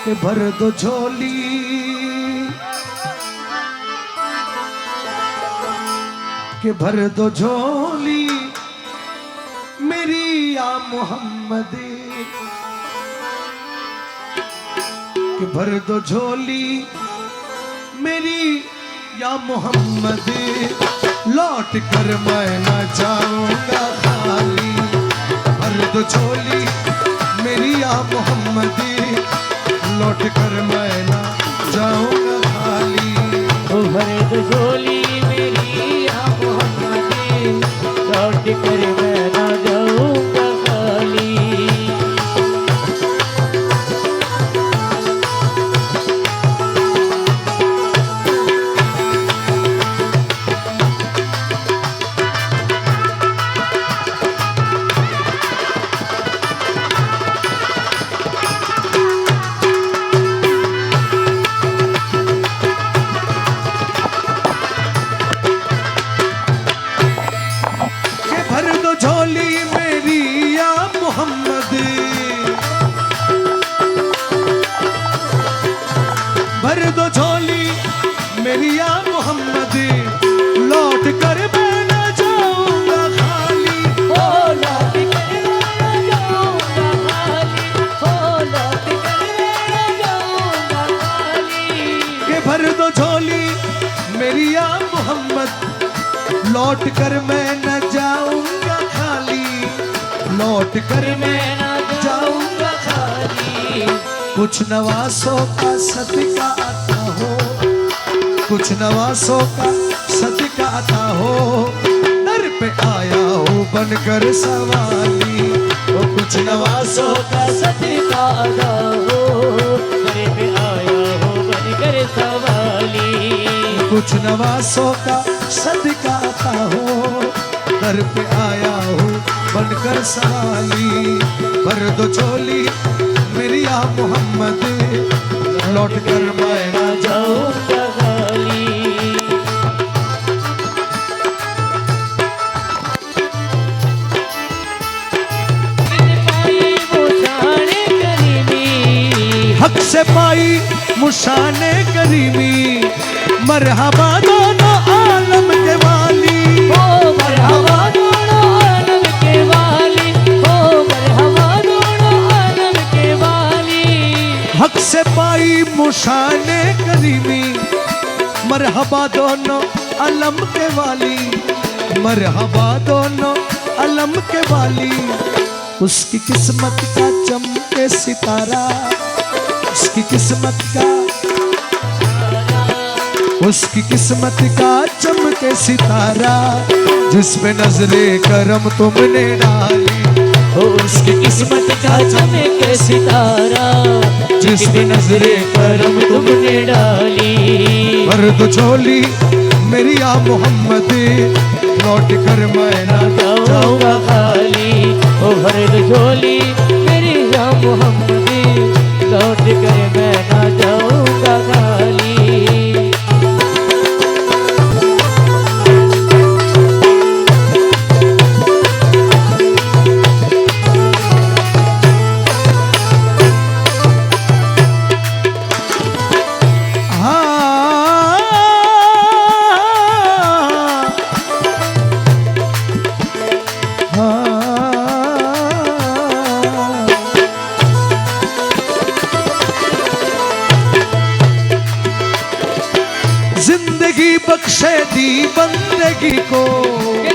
के भर दो झोली, के भर दो झोली मेरी या मोहम्मद, के भर दो झोली मेरी या मोहम्मद, लौट कर मैं न जाऊंगा खाली। भर दो झोली मेरी या मोहम्मद, लौट कर मैं न जाऊंगा खाली। भर दो झोली मेरी या मोहम्मद, लौट कर मैं न जाऊंगा खाली। भर दो झोली मेरी या मोहम्मद, लौट कर मैं न जाऊंगा खाली। ओ लौट कर मैं न जाऊंगा खाली, ओ लौट कर मैं न जाऊंगा खाली। के भर दो झोली मेरी या मोहम्मद, लौट कर मैं न जाऊंगा खाली, लौट कर मैं न जाऊंगा खाली। कुछ नवासों का सदका आता हो, कुछ नवासों का सदका आता हो, दर पे आया हो बनकर सवाली। ओ कुछ नवासों का सदका आता हो, दर पे आया हो बनकर सवाली। कुछ नवासों का सदका आता हो, दर पे आया हो बनकर सवाली। भर दो झोली मेरी या मोहम्मद, लौट कर मैं न जाऊंगा खाली। हक से पाई मुशाने करीमी, मरहबा दोनों आलम के वाली। ओ मरहबा दोनों आलम के वाली, ओ मरहबा दोनों आलम के वाली। हक से पाई मुशाने करीमी, मरहबा दोनों अलम के वाली, मरहबा दोनों अलम के वाली। उसकी किस्मत का चमके सितारा, उसकी किस्मत का, उसकी किस्मत का चमके सितारा, जिस पे नजरे करम तुमने डाली। उसकी किस्मत का चमके सितारा, जिस पे नजरे करम तुमने डाली। भर दो झोली मेरी या मोहम्मद, लौट कर मैं न जाऊंगा खाली। ओ भर दो झोली मेरी या मोहम्मद, लौट कर मैं न जाऊंगा खाली। जिंदगी बख्शे दी बंदगी को,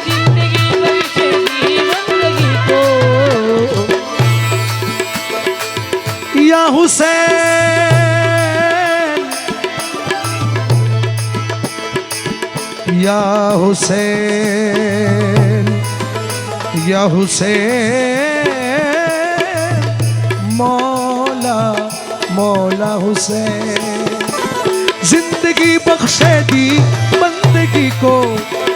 जिंदगी बख्शे दी बंदगी को, या हुसैन, या हुसैन, या हुसैन, मौला मौला हुसैन। जिंदगी बख्शे दी बंदगी को,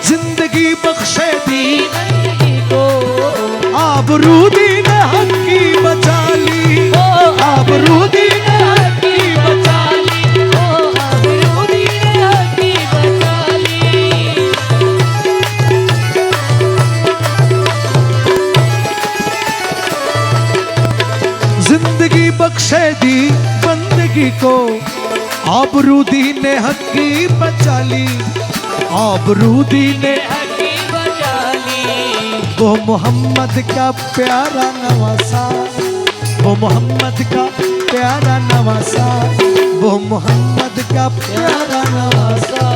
जिंदगी बख्शे दी बंदगी को, आबरूदी ने हक की बचा ली। आबरूदी ने हक की बचा ली, आबरूदी ने हक की बचा ली। जिंदगी बख्शे दी बंदगी हक्की को आबरूदी ने हक्की बचा ली, आबरूदी ने हकी बचा ली। वो मोहम्मद का प्यारा नवासा, वो मोहम्मद का प्यारा नवासा, वो मोहम्मद का प्यारा नवासा,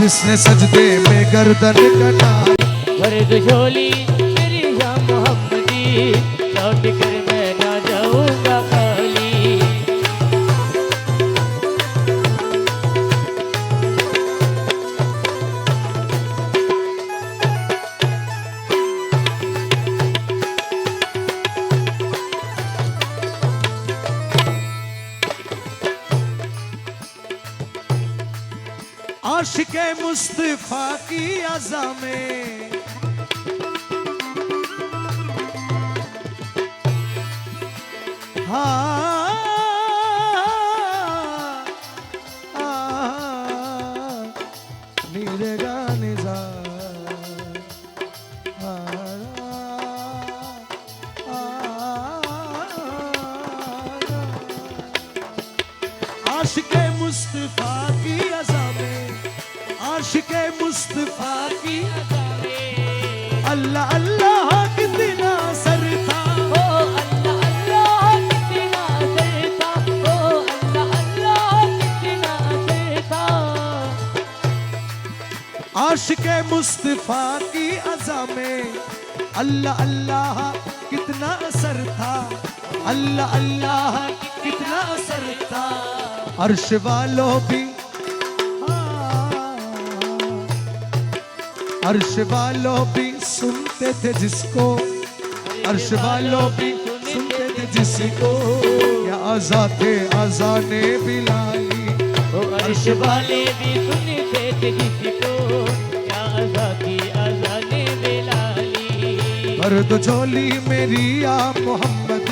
जिसने सजदे में गर्दन कटा। भर झोली मेरी या मोहम्मदी, लौट कर मैं ना जाऊंगा खाली। आशिके मुस्तफा की अज़ा में नीरे गाने जा आशिके मुस्तफा की अज़ा में, आशिके मुस्तफा की अज़ा में अल्लाह अल्लाह कितना असर था, ओ अल्लाह अल्लाह कितना असर था, ओ अल्लाह अल्लाह कितना असर था। आशिके मुस्तफा की अज़ा में अल्लाह अल्लाह कितना असर था, अल्लाह अल्लाह कितना असर था। अर्श वालों भी, अर्श वालों भी सुनते थे जिसको, अर्श वालों भी सुनते थे जिसको, क्या आज़ा थे अज़ाने बिलाली। ओ अर्श वाले भी सुनते थे जिसको, क्या अज़ा थी अज़ाने बिलाली। भर दो झोली मेरी या मोहम्मद,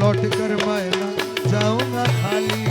लौट कर मैं ना जाऊंगा खाली।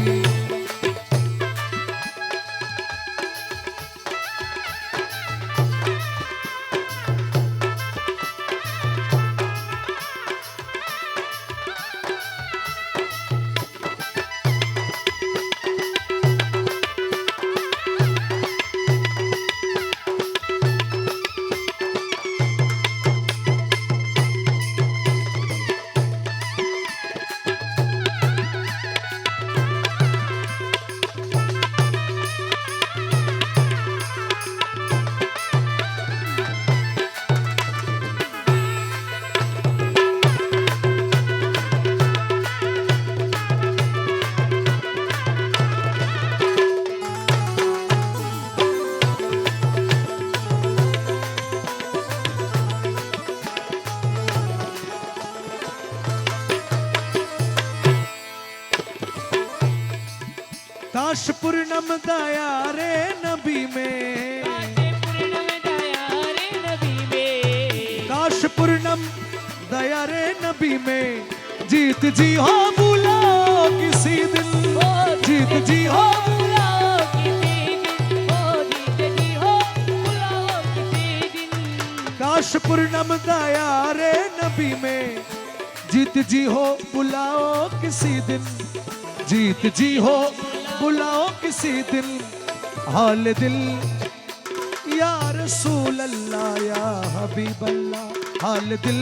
काश पूर्णम दया रे नबी में, काश पूर्णम दया रे नबी में, जीत जी हो बुलाओ किसी दिन, जीत जी हो काश पूर्णम दया रे नबी में, जीत जी हो बुलाओ किसी दिन, जीत जी हो बुलाओ किसी दिन। हाल दिल या रसूल अल्लाह या हबीब अल्लाह, हाल दिल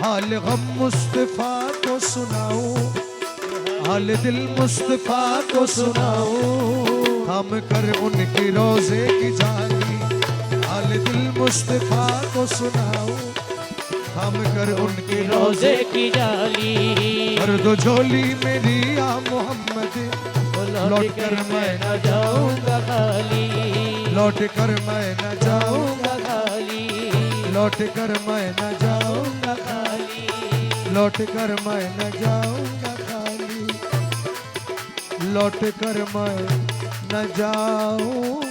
हाल गम मुस्तफा को सुनाओ, हाल दिल मुस्तफा को सुनाओ, हम कर उनकी रोजे की जाली। हाल दिल मुस्तफा को सुनाओ, हम कर उनकी रोजे की जाली। भर दो झोली मेरी या मोहम्मद, लौट कर मैं न जाऊंगा खाली, लौट कर मैं न जाऊंगा खाली, लौट कर मैं न जाऊंगा खाली, लौट कर मैं न जाऊंगा खाली, लौट कर मैं न जाऊं